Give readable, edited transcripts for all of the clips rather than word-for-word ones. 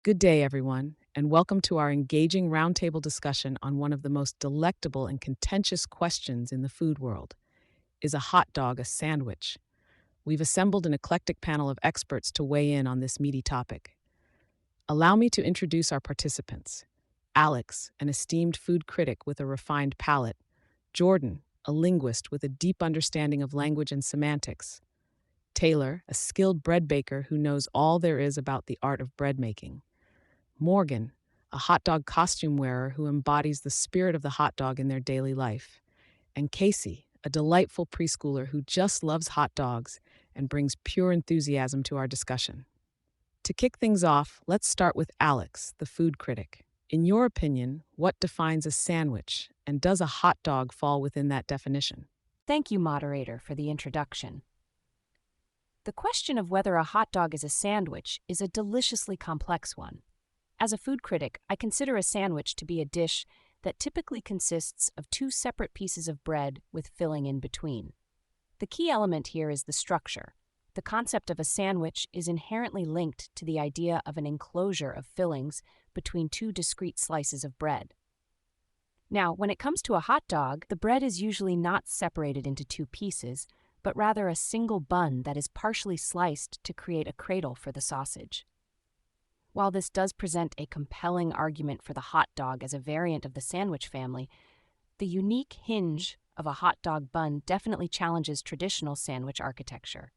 Good day, everyone, and welcome to our engaging roundtable discussion on one of the most delectable and contentious questions in the food world. Is a hot dog a sandwich? We've assembled an eclectic panel of experts to weigh in on this meaty topic. Allow me to introduce our participants. Alex, an esteemed food critic with a refined palate. Jordan, a linguist with a deep understanding of language and semantics. Taylor, a skilled bread baker who knows all there is about the art of bread making. Morgan, a hot dog costume wearer who embodies the spirit of the hot dog in their daily life. And Casey, a delightful preschooler who just loves hot dogs and brings pure enthusiasm to our discussion. To kick things off, let's start with Alex, the food critic. In your opinion, what defines a sandwich, and does a hot dog fall within that definition? Thank you, moderator, for the introduction. The question of whether a hot dog is a sandwich is a deliciously complex one. As a food critic, I consider a sandwich to be a dish that typically consists of two separate pieces of bread with filling in between. The key element here is the structure. The concept of a sandwich is inherently linked to the idea of an enclosure of fillings between two discrete slices of bread. Now, when it comes to a hot dog, the bread is usually not separated into two pieces, but rather a single bun that is partially sliced to create a cradle for the sausage. While this does present a compelling argument for the hot dog as a variant of the sandwich family, the unique hinge of a hot dog bun definitely challenges traditional sandwich architecture.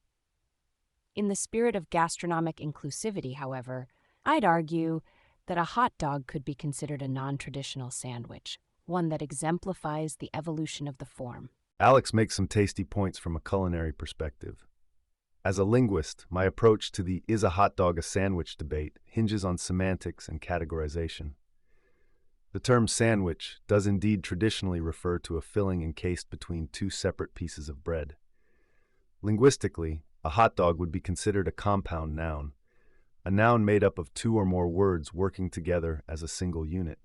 In the spirit of gastronomic inclusivity, however, I'd argue that a hot dog could be considered a non-traditional sandwich, one that exemplifies the evolution of the form. Alex makes some tasty points from a culinary perspective. As a linguist, my approach to the "is a hot dog a sandwich" debate hinges on semantics and categorization. The term sandwich does indeed traditionally refer to a filling encased between two separate pieces of bread. Linguistically, a hot dog would be considered a compound noun, a noun made up of two or more words working together as a single unit.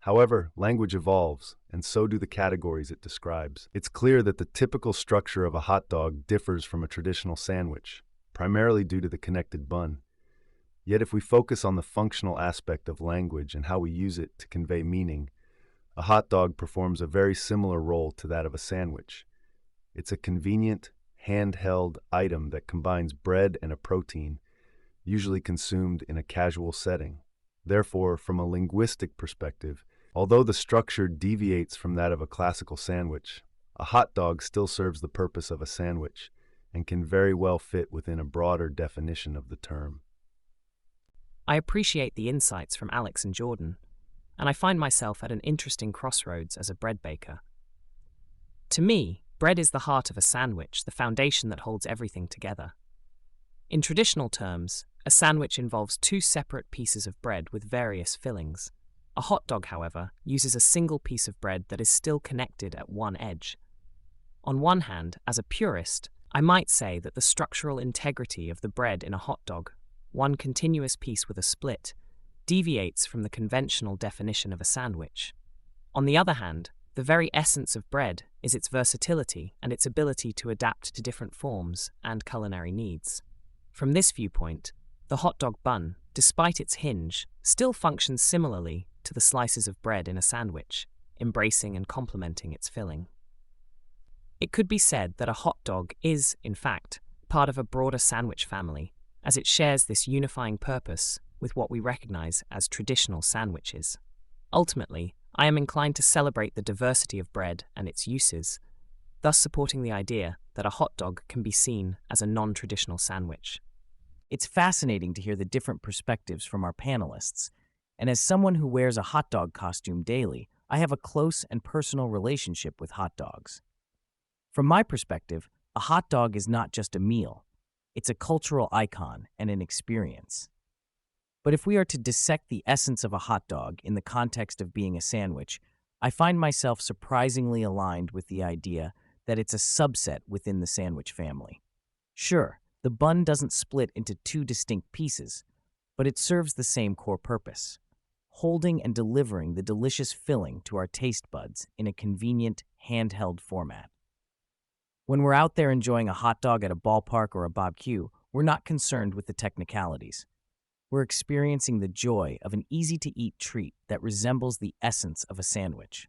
However, language evolves, and so do the categories it describes. It's clear that the typical structure of a hot dog differs from a traditional sandwich, primarily due to the connected bun. Yet if we focus on the functional aspect of language and how we use it to convey meaning, a hot dog performs a very similar role to that of a sandwich. It's a convenient, handheld item that combines bread and a protein, usually consumed in a casual setting. Therefore, from a linguistic perspective, although the structure deviates from that of a classical sandwich, a hot dog still serves the purpose of a sandwich and can very well fit within a broader definition of the term. I appreciate the insights from Alex and Jordan, and I find myself at an interesting crossroads as a bread baker. To me, bread is the heart of a sandwich, the foundation that holds everything together. In traditional terms, a sandwich involves two separate pieces of bread with various fillings. A hot dog, however, uses a single piece of bread that is still connected at one edge. On one hand, as a purist, I might say that the structural integrity of the bread in a hot dog, one continuous piece with a split, deviates from the conventional definition of a sandwich. On the other hand, the very essence of bread is its versatility and its ability to adapt to different forms and culinary needs. From this viewpoint, the hot dog bun, despite its hinge, still functions similarly to the slices of bread in a sandwich, embracing and complementing its filling. It could be said that a hot dog is, in fact, part of a broader sandwich family, as it shares this unifying purpose with what we recognize as traditional sandwiches. Ultimately, I am inclined to celebrate the diversity of bread and its uses, thus supporting the idea that a hot dog can be seen as a non-traditional sandwich. It's fascinating to hear the different perspectives from our panelists, and as someone who wears a hot dog costume daily, I have a close and personal relationship with hot dogs. From my perspective, a hot dog is not just a meal. It's a cultural icon and an experience. But if we are to dissect the essence of a hot dog in the context of being a sandwich, I find myself surprisingly aligned with the idea that it's a subset within the sandwich family. Sure, the bun doesn't split into two distinct pieces, but it serves the same core purpose: holding and delivering the delicious filling to our taste buds in a convenient, handheld format. When we're out there enjoying a hot dog at a ballpark or a barbecue, we're not concerned with the technicalities. we're experiencing the joy of an easy-to-eat treat that resembles the essence of a sandwich.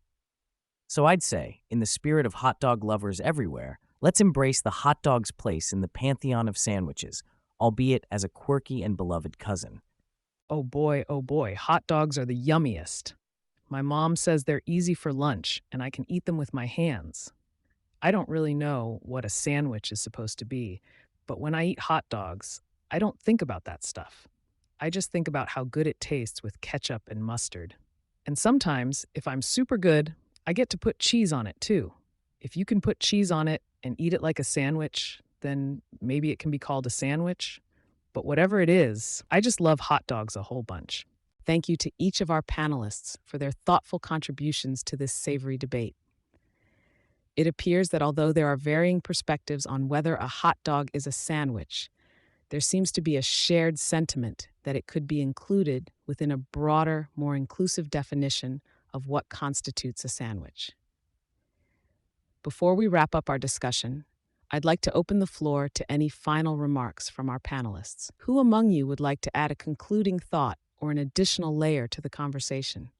So I'd say, in the spirit of hot dog lovers everywhere, let's embrace the hot dog's place in the pantheon of sandwiches, albeit as a quirky and beloved cousin. oh boy, hot dogs are the yummiest. My mom says they're easy for lunch, and I can eat them with my hands. I don't really know what a sandwich is supposed to be, but when I eat hot dogs, I don't think about that stuff. I just think about how good it tastes with ketchup and mustard. And sometimes, if I'm super good, I get to put cheese on it too. If you can put cheese on it and eat it like a sandwich, then maybe it can be called a sandwich. But whatever it is, I just love hot dogs a whole bunch. Thank you to each of our panelists for their thoughtful contributions to this savory debate. It appears that although there are varying perspectives on whether a hot dog is a sandwich, there seems to be a shared sentiment that it could be included within a broader, more inclusive definition of what constitutes a sandwich. Before we wrap up our discussion, I'd like to open the floor to any final remarks from our panelists. Who among you would like to add a concluding thought or an additional layer to the conversation?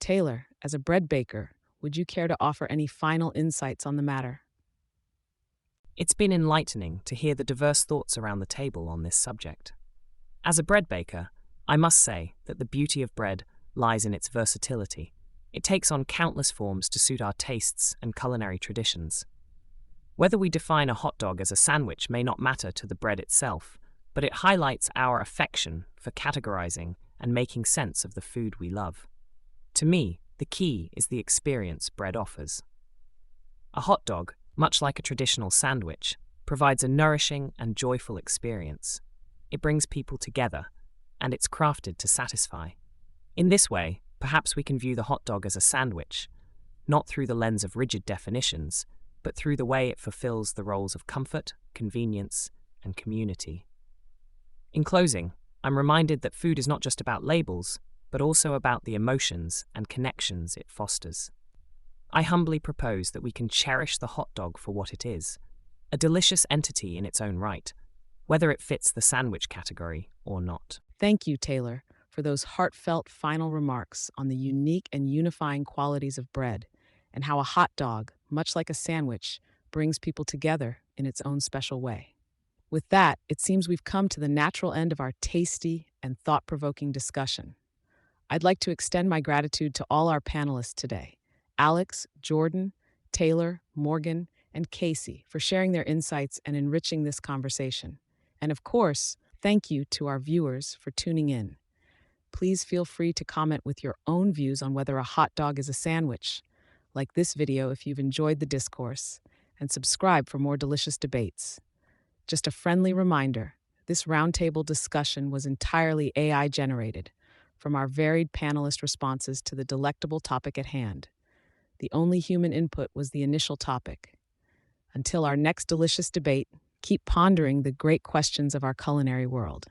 Taylor, as a bread baker, would you care to offer any final insights on the matter? It's been enlightening to hear the diverse thoughts around the table on this subject. As a bread baker, I must say that the beauty of bread lies in its versatility. It takes on countless forms to suit our tastes and culinary traditions. Whether we define a hot dog as a sandwich may not matter to the bread itself, but it highlights our affection for categorizing and making sense of the food we love. To me, the key is the experience bread offers. A hot dog, much like a traditional sandwich, provides a nourishing and joyful experience. It brings people together, and it's crafted to satisfy. In this way, perhaps we can view the hot dog as a sandwich, not through the lens of rigid definitions, but through the way it fulfills the roles of comfort, convenience, and community. In closing, I'm reminded that food is not just about labels, but also about the emotions and connections it fosters. I humbly propose that we can cherish the hot dog for what it is, a delicious entity in its own right, whether it fits the sandwich category or not. Thank you, Taylor, for those heartfelt final remarks on the unique and unifying qualities of bread and how a hot dog, much like a sandwich, brings people together in its own special way. With that, it seems we've come to the natural end of our tasty and thought-provoking discussion. I'd like to extend my gratitude to all our panelists today, Alex, Jordan, Taylor, Morgan, and Casey, for sharing their insights and enriching this conversation. And of course, thank you to our viewers for tuning in. Please feel free to comment with your own views on whether a hot dog is a sandwich. Like this video if you've enjoyed the discourse, and subscribe for more delicious debates. Just a friendly reminder, this roundtable discussion was entirely AI generated, from our varied panelist responses to the delectable topic at hand. The only human input was the initial topic. Until our next delicious debate, keep pondering the great questions of our culinary world.